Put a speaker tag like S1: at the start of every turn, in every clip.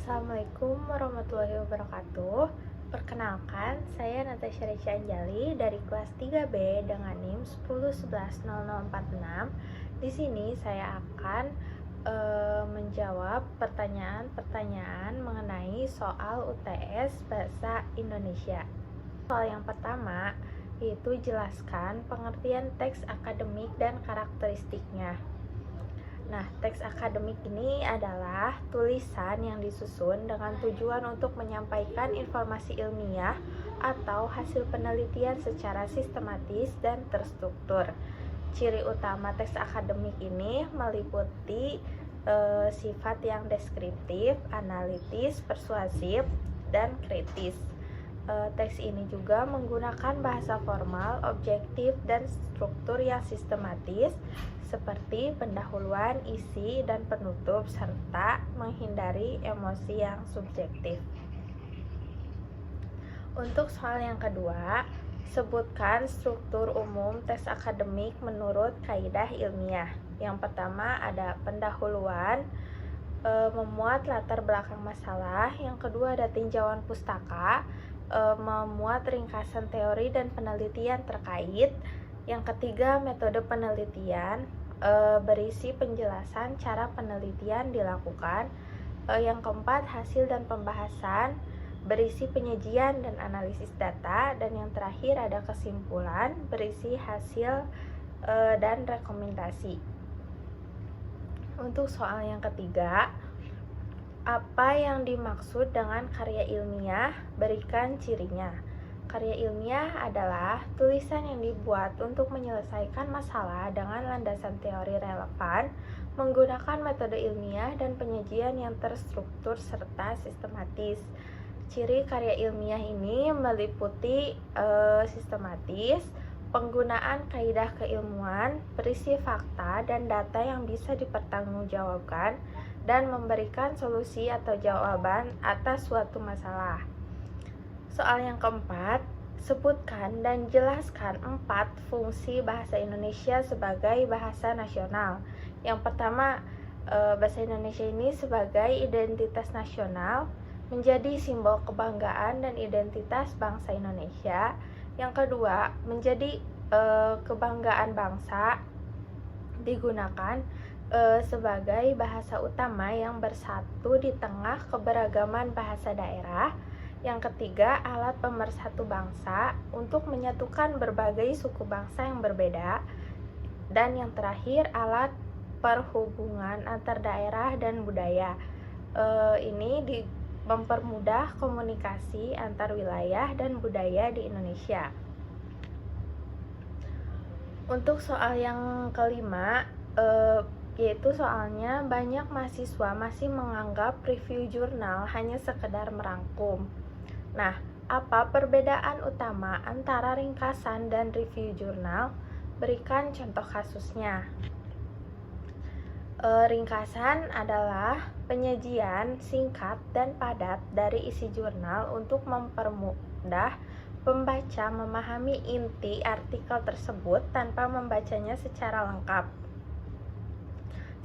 S1: Assalamualaikum warahmatullahi wabarakatuh. Perkenalkan, saya Natasha Risha Anjali dari kelas 3B dengan NIM 10110046. Di sini saya akan menjawab pertanyaan-pertanyaan mengenai soal UTS Bahasa Indonesia. Soal yang pertama yaitu jelaskan pengertian teks akademik dan karakteristiknya. Nah, teks akademik ini adalah tulisan yang disusun dengan tujuan untuk menyampaikan informasi ilmiah atau hasil penelitian secara sistematis dan terstruktur. Ciri utama teks akademik ini meliputi sifat yang deskriptif, analitis, persuasif, dan kritis. Teks ini juga menggunakan bahasa formal, objektif, dan struktur yang sistematis seperti pendahuluan, isi, dan penutup, serta menghindari emosi yang subjektif. Untuk soal yang kedua, sebutkan struktur umum teks akademik menurut kaidah ilmiah. Yang pertama ada pendahuluan, memuat latar belakang masalah. Yang kedua ada tinjauan pustaka, memuat ringkasan teori dan penelitian terkait. Yang ketiga metode penelitian, berisi penjelasan cara penelitian dilakukan. Yang keempat hasil dan pembahasan, berisi penyajian dan analisis data. Dan yang terakhir ada kesimpulan, berisi hasil dan rekomendasi. Untuk soal yang ketiga, apa yang dimaksud dengan karya ilmiah? Berikan cirinya. Karya ilmiah adalah tulisan yang dibuat untuk menyelesaikan masalah dengan landasan teori relevan, menggunakan metode ilmiah dan penyajian yang terstruktur serta sistematis. Ciri karya ilmiah ini meliputi sistematis, penggunaan kaidah keilmuan, berisi fakta dan data yang bisa dipertanggungjawabkan, dan memberikan solusi atau jawaban atas suatu masalah. Soal yang keempat, sebutkan dan jelaskan 4 fungsi bahasa Indonesia sebagai bahasa nasional. Yang pertama, bahasa Indonesia ini sebagai identitas nasional, menjadi simbol kebanggaan dan identitas bangsa Indonesia. Yang kedua, menjadi kebanggaan bangsa, digunakan sebagai bahasa utama yang bersatu di tengah keberagaman bahasa daerah. Yang ketiga, alat pemersatu bangsa untuk menyatukan berbagai suku bangsa yang berbeda. Dan yang terakhir, alat perhubungan antar daerah dan budaya. Ini mempermudah komunikasi antar wilayah dan budaya di Indonesia. Untuk soal yang kelima, yaitu soalnya banyak mahasiswa masih menganggap review jurnal hanya sekedar merangkum. Nah, apa perbedaan utama antara ringkasan dan review jurnal? Berikan contoh kasusnya. Ringkasan adalah penyajian singkat dan padat dari isi jurnal untuk mempermudah pembaca memahami inti artikel tersebut tanpa membacanya secara lengkap.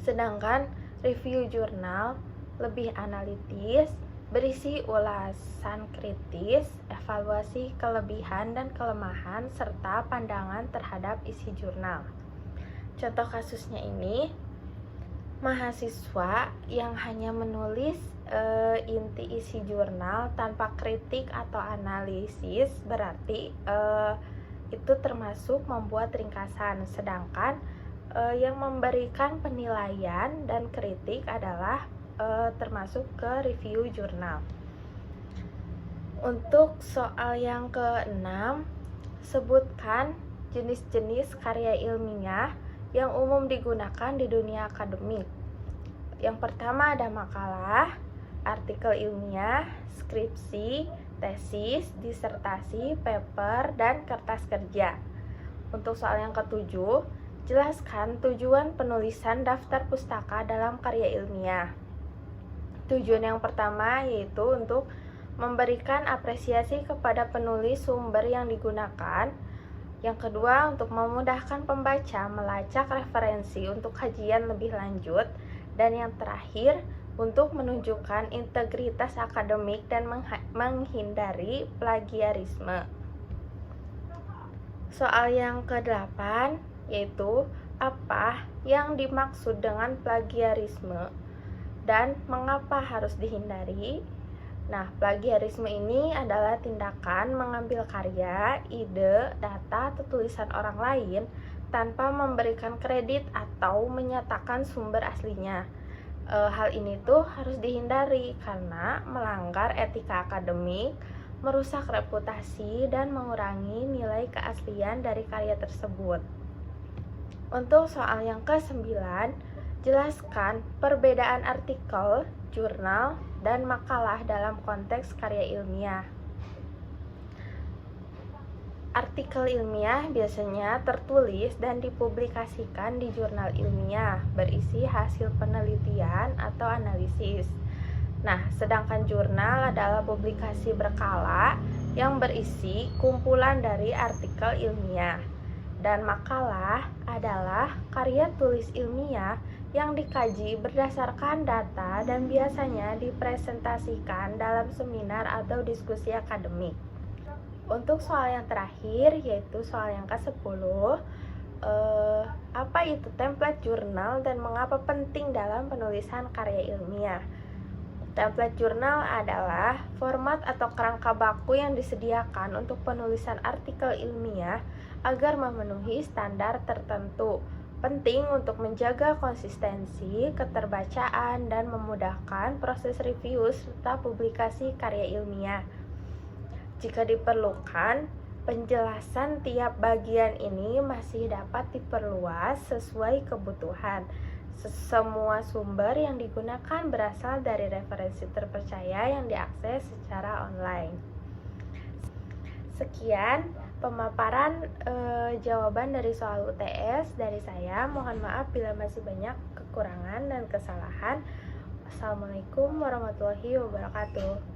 S1: Sedangkan review jurnal lebih analitis, berisi ulasan kritis, evaluasi kelebihan dan kelemahan, serta pandangan terhadap isi jurnal. Contoh kasusnya ini, mahasiswa yang hanya menulis inti isi jurnal tanpa kritik atau analisis berarti itu termasuk membuat ringkasan, sedangkan yang memberikan penilaian dan kritik adalah termasuk ke review jurnal. Untuk soal yang keenam, sebutkan jenis-jenis karya ilmiah yang umum digunakan di dunia akademik. Yang pertama ada makalah, artikel ilmiah, skripsi, tesis, disertasi, paper, dan kertas kerja. Untuk soal yang ketujuh, jelaskan tujuan penulisan daftar pustaka dalam karya ilmiah. Tujuan yang pertama yaitu untuk memberikan apresiasi kepada penulis sumber yang digunakan. Yang kedua, untuk memudahkan pembaca melacak referensi untuk kajian lebih lanjut. Dan yang terakhir, untuk menunjukkan integritas akademik dan menghindari plagiarisme. Soal yang ke-8 yaitu apa yang dimaksud dengan plagiarisme dan mengapa harus dihindari. Nah, plagiarisme ini adalah tindakan mengambil karya, ide, data, atau tulisan orang lain tanpa memberikan kredit atau menyatakan sumber aslinya. Hal ini tuh harus dihindari karena melanggar etika akademik, merusak reputasi, dan mengurangi nilai keaslian dari karya tersebut. Untuk soal yang ke-9, jelaskan perbedaan artikel, jurnal, dan makalah dalam konteks karya ilmiah. Artikel ilmiah biasanya tertulis dan dipublikasikan di jurnal ilmiah berisi hasil penelitian atau analisis. Nah, sedangkan jurnal adalah publikasi berkala yang berisi kumpulan dari artikel ilmiah. Dan makalah adalah karya tulis ilmiah yang dikaji berdasarkan data dan biasanya dipresentasikan dalam seminar atau diskusi akademik. Untuk soal yang terakhir, yaitu soal yang ke-10, apa itu template jurnal dan mengapa penting dalam penulisan karya ilmiah? Template jurnal adalah format atau kerangka baku yang disediakan untuk penulisan artikel ilmiah agar memenuhi standar tertentu. Penting untuk menjaga konsistensi, keterbacaan, dan memudahkan proses review serta publikasi karya ilmiah. Jika diperlukan, penjelasan tiap bagian ini masih dapat diperluas sesuai kebutuhan. Semua sumber yang digunakan berasal dari referensi terpercaya yang diakses secara online. Sekian pemaparan jawaban dari soal UTS dari saya. Mohon maaf bila masih banyak kekurangan dan kesalahan. Wassalamualaikum warahmatullahi wabarakatuh.